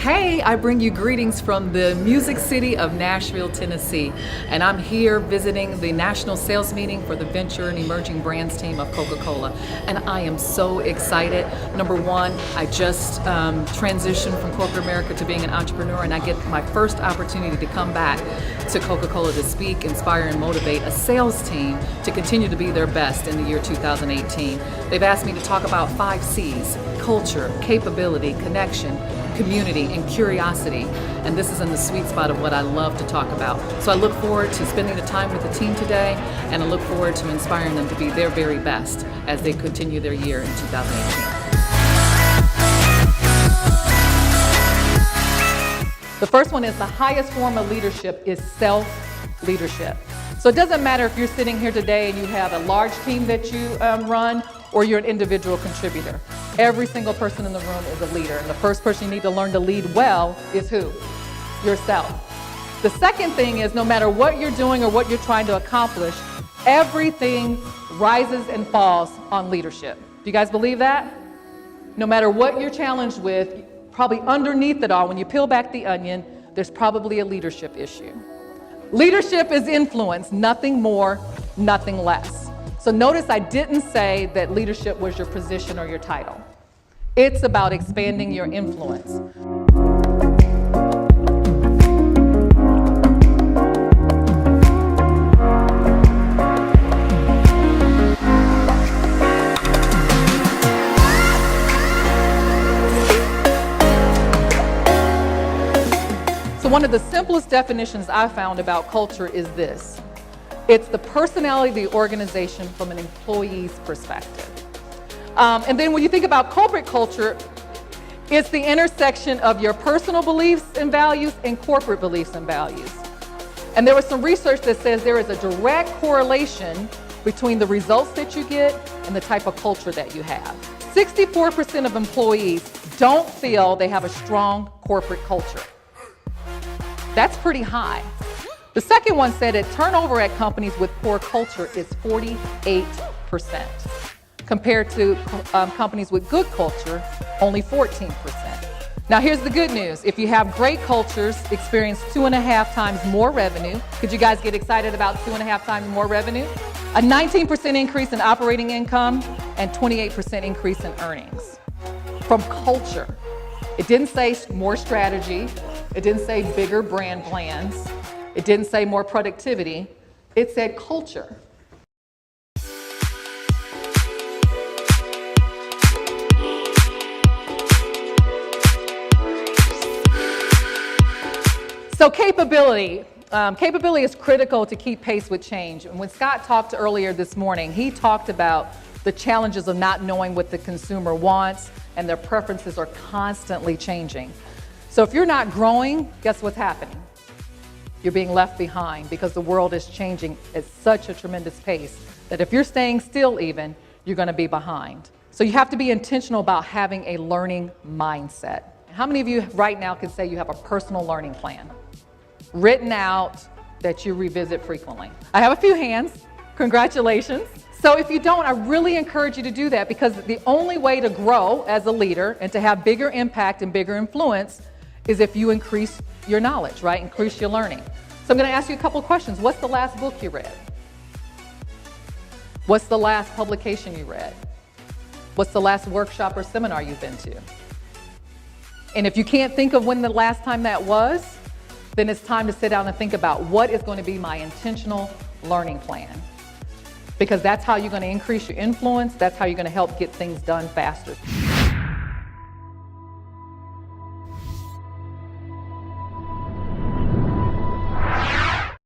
Hey, I bring you greetings from the music city of Nashville, Tennessee, and I'm here visiting the national sales meeting for the Venture and Emerging Brands team of Coca-Cola, and I am so excited. Number one, I just transitioned from corporate America to being an entrepreneur, and I get my first opportunity to come back to Coca-Cola to speak, inspire, and motivate a sales team to continue to be their best in the year 2018. They've asked me to talk about 5 C's: culture, capability, connection, community, and curiosity, and this is in the sweet spot of what I love to talk about. So I look forward to spending the time with the team today, and I look forward to inspiring them to be their very best as they continue their year in 2018. The first one is the highest form of leadership is self-leadership. So it doesn't matter if you're sitting here today and you have a large team that you run, or you're an individual contributor. Every single person in the room is a leader, and the first person you need to learn to lead well is who? Yourself. The second thing is, no matter what you're doing or what you're trying to accomplish, everything rises and falls on leadership. Do you guys believe that? No matter what you're challenged with, probably underneath it all, when you peel back the onion, there's probably a leadership issue. Leadership is influence, nothing more, nothing less. So notice I didn't say that leadership was your position or your title. It's about expanding your influence. So one of the simplest definitions I found about culture is this. It's the personality of the organization from an employee's perspective. And then when you think about corporate culture, it's the intersection of your personal beliefs and values and corporate beliefs and values. And there was some research that says there is a direct correlation between the results that you get and the type of culture that you have. 64% of employees don't feel they have a strong corporate culture. That's pretty high. The second one said that turnover at companies with poor culture is 48%, compared to companies with good culture, only 14%. Now here's the good news. If you have great cultures, experience 2.5 times more revenue. Could you guys get excited about 2.5 times more revenue? A 19% increase in operating income and 28% increase in earnings from culture. It didn't say more strategy. It didn't say bigger brand plans. It didn't say more productivity, it said culture. So capability. Capability is critical to keep pace with change. And when Scott talked earlier this morning, he talked about the challenges of not knowing what the consumer wants, and their preferences are constantly changing. So if you're not growing, guess what's happening? You're being left behind, because the world is changing at such a tremendous pace that if you're staying still even, you're going to be behind. So you have to be intentional about having a learning mindset. How many of you right now can say you have a personal learning plan written out that you revisit frequently? I have a few hands. Congratulations. So if you don't, I really encourage you to do that, because the only way to grow as a leader and to have bigger impact and bigger influence is if you increase your knowledge, right? Increase your learning. So I'm going to ask you a couple of questions. What's the last book you read? What's the last publication you read? What's the last workshop or seminar you've been to? And if you can't think of when the last time that was, then it's time to sit down and think about what is going to be my intentional learning plan. Because that's how you're going to increase your influence. That's how you're going to help get things done faster.